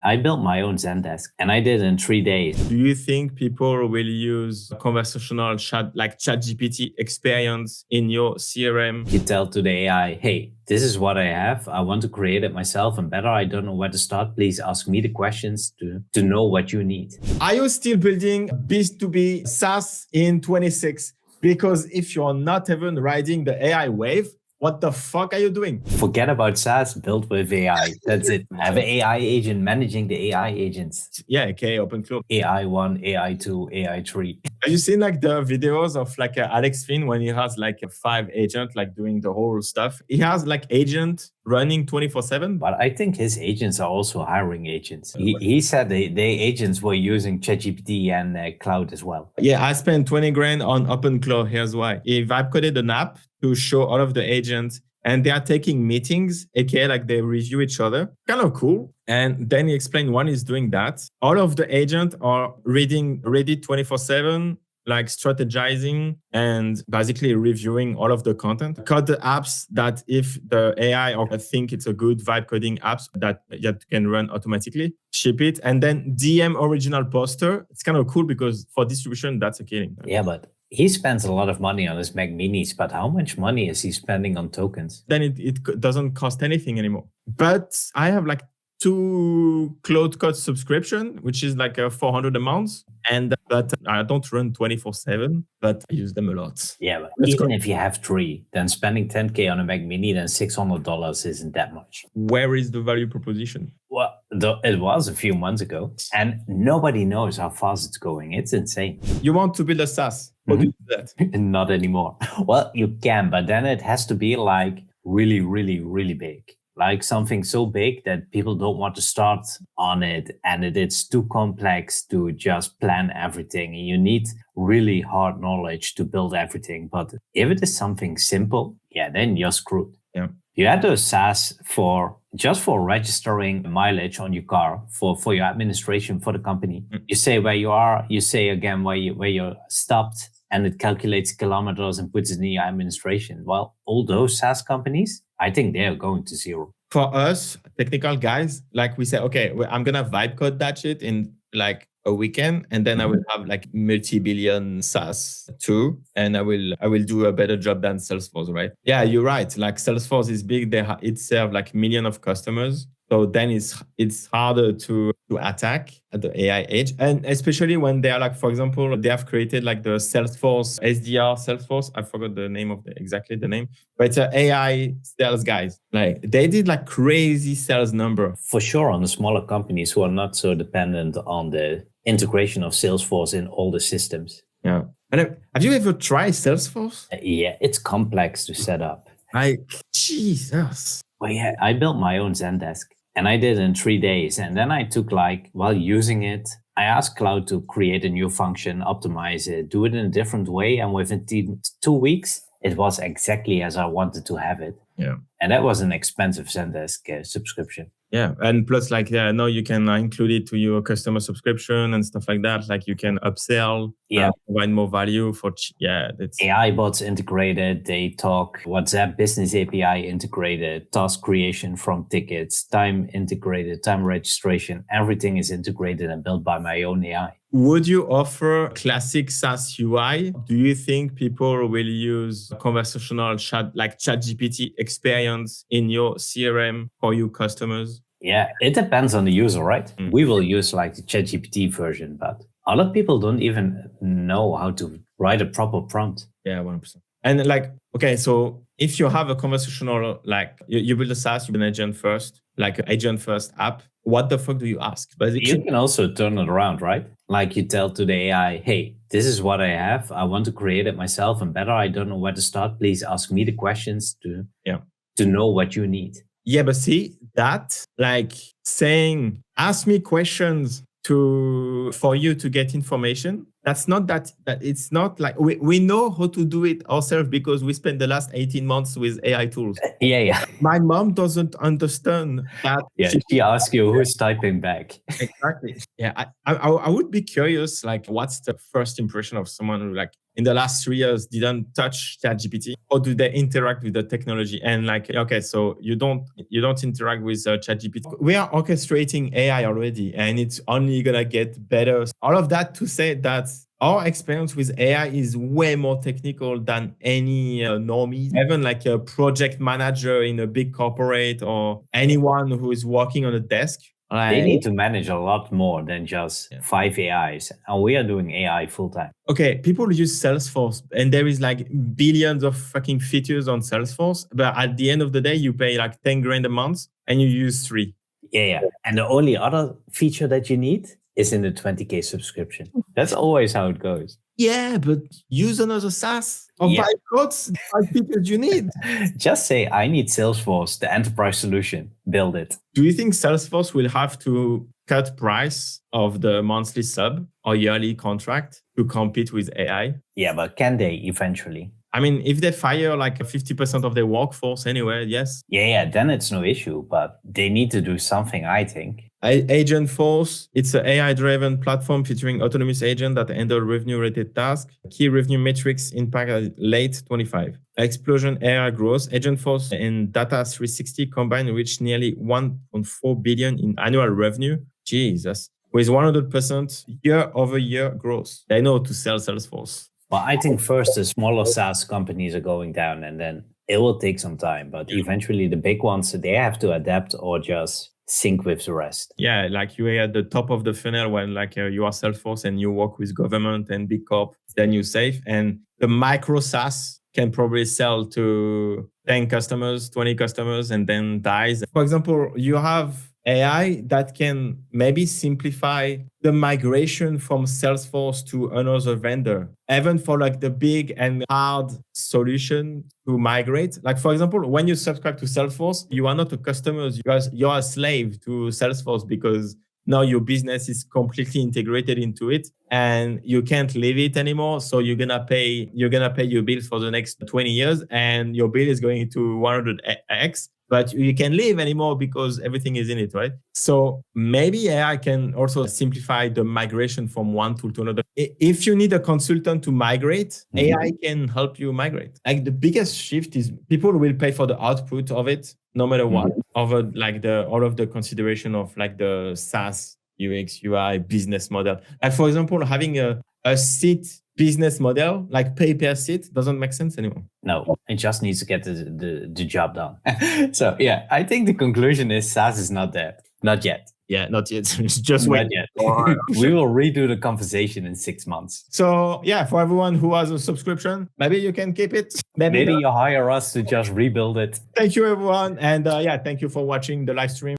I built my own Zendesk and I did it in 3 days. Do you think people will use conversational chat like ChatGPT experience in your CRM? You tell to the AI, hey, this is what I have. I want to create it myself and better. I don't know where to start. Please ask me the questions to know what you need. Are you still building B2B SaaS in 26? Because if you're not even riding the AI wave, what the fuck are you doing? Forget about SaaS, built with AI. That's it. Have an AI agent managing the AI agents. Yeah, okay, open flow. AI 1, AI 2, AI 3. Have you seen like the videos of like Alex Finn when he has like a 5 agent like doing the whole stuff? He has like agent running 24/7. But I think his agents are also hiring agents. He said the agents were using ChatGPT and cloud as well. Yeah, I spent 20 grand on OpenClaw. Here's why. If I've coded an app to show all of the agents and they are taking meetings, aka like they review each other, kind of cool. And then he explained one is doing that. All of the agents are reading Reddit 24/7, like strategizing and basically reviewing all of the content. Code the apps that if the AI or I think it's a good vibe coding apps that can run automatically, ship it. And then DM original poster. It's kind of cool because for distribution, that's a killing. Yeah, but he spends a lot of money on his Mac Minis, but how much money is he spending on tokens? Then it doesn't cost anything anymore. But I have like 2 Cloud Code subscription, which is like a 400 a month. But I don't run 24/7, but I use them a lot. Yeah, but even if you have 3, then spending 10K on a Mac Mini, then $600 isn't that much. Where is the value proposition? Well, it was a few months ago, and nobody knows how fast it's going. It's insane. You want to build a SaaS? How do you do that? Not anymore. Well, you can, but then it has to be like really, really, really big. Like something so big that people don't want to start on it, and it's too complex to just plan everything. You need really hard knowledge to build everything. But if it is something simple, yeah, then you're screwed. Yeah. You had a SaaS for registering mileage on your car for your administration for the company. You say where you are, you say again where you stopped, and it calculates kilometers and puts it in your administration. Well, all those SaaS companies, I think they're going to zero. For us, technical guys, like we say, okay, I'm going to vibe code that shit in like a weekend, and then I will have like multi-billion SaaS too, and I will do a better job than Salesforce, right? Yeah, you're right. Like Salesforce is big. It serves like millions of customers. So then it's harder to attack at the AI age. And especially when they are like, for example, they have created like the Salesforce, SDR Salesforce. I forgot the name of exactly the name, but it's an AI sales guys. Like they did like crazy sales number. For sure on the smaller companies who are not so dependent on the integration of Salesforce in all the systems. Yeah. And have you ever tried Salesforce? Yeah, it's complex to set up. Like, Jesus. Well, yeah, I built my own Zendesk. And I did it in 3 days. And then I took while using it, I asked Cloud to create a new function, optimize it, do it in a different way. And within 2 weeks, it was exactly as I wanted to have it. Yeah. And that was an expensive Zendesk subscription. Yeah. And plus now you can include it to your customer subscription and stuff like that. Like you can upsell, provide more value that's AI bots integrated. They talk WhatsApp business API integrated, task creation from tickets, time integrated, time registration. Everything is integrated and built by my own AI. Would you offer classic SaaS UI? Do you think people will use conversational chat like ChatGPT experience in your CRM for your customers? Yeah, it depends on the user, right? We will use like the ChatGPT version, but other people don't even know how to write a proper prompt. Yeah, 100%. And like, okay, so if you have a conversational, like you build a SaaS, you build an AgentForce, like an AgentForce app, what the fuck do you ask? Basically, you can also turn it around, right? Like you tell to the AI, hey, this is what I have. I want to create it myself and better. I don't know where to start. Please ask me the questions to know what you need. Yeah, but see that like saying, ask me questions for you to get information. that's not that it's not like we know how to do it ourselves because we spent the last 18 months with AI tools. Yeah. My mom doesn't understand that. Yeah. She asks you who's typing back. Exactly. Yeah. I would be curious, like, what's the first impression of someone who, like, in the last 3 years didn't touch ChatGPT? How do they interact with the technology? And like, okay, so you don't interact with ChatGPT. We are orchestrating AI already, and it's only gonna get better. All of that to say that our experience with AI is way more technical than any normie, even like a project manager in a big corporate or anyone who is working on a desk. They need to manage a lot more than just 5 AIs. And we are doing AI full time. Okay, people use Salesforce and there is like billions of fucking features on Salesforce. But at the end of the day, you pay like 10 grand a month and you use 3. Yeah. And the only other feature that you need is in the 20K subscription. That's always how it goes. Yeah, but use another SaaS or buy codes, 5 features you need. Just say, I need Salesforce, the enterprise solution, build it. Do you think Salesforce will have to cut price of the monthly sub or yearly contract to compete with AI? Yeah, but can they eventually? I mean, if they fire like 50% of their workforce anyway, yes. Yeah, then it's no issue, but they need to do something, I think. AgentForce, it's an AI-driven platform featuring autonomous agents that handle revenue-related tasks. Key revenue metrics impact at late 25. Explosion AI growth. AgentForce and Data 360 combined reached nearly 1.4 billion in annual revenue. Jesus. With 100% year-over-year growth. They know to sell Salesforce. Well, I think first the smaller SaaS companies are going down and then it will take some time. But eventually the big ones, they have to adapt or just sync with the rest. Yeah, like you are at the top of the funnel when like you are Salesforce and you work with government and big corp, then you're safe. And the micro SaaS can probably sell to 10 customers, 20 customers, and then dies. For example, you have AI that can maybe simplify the migration from Salesforce to another vendor, even for like the big and hard solution to migrate. Like, for example, when you subscribe to Salesforce, you are not a customer, you're a slave to Salesforce because now your business is completely integrated into it and you can't leave it anymore. So you're gonna pay your bill for the next 20 years and your bill is going to 100x. But you can't leave anymore because everything is in it, right? So maybe AI can also simplify the migration from one tool to another. If you need a consultant to migrate, AI can help you migrate. Like the biggest shift is people will pay for the output of it, no matter what, over like all of the consideration of like the SaaS, UX, UI, business model. Like for example, having a seat business model, like pay per seat, doesn't make sense anymore. No, it just needs to get the job done. So yeah, I think the conclusion is SaaS is not dead. Not yet. Yeah, not yet. Just wait. Not yet. We will redo the conversation in 6 months. So yeah, for everyone who has a subscription, maybe you can keep it. Maybe you hire us to just rebuild it. Thank you, everyone. And thank you for watching the live stream.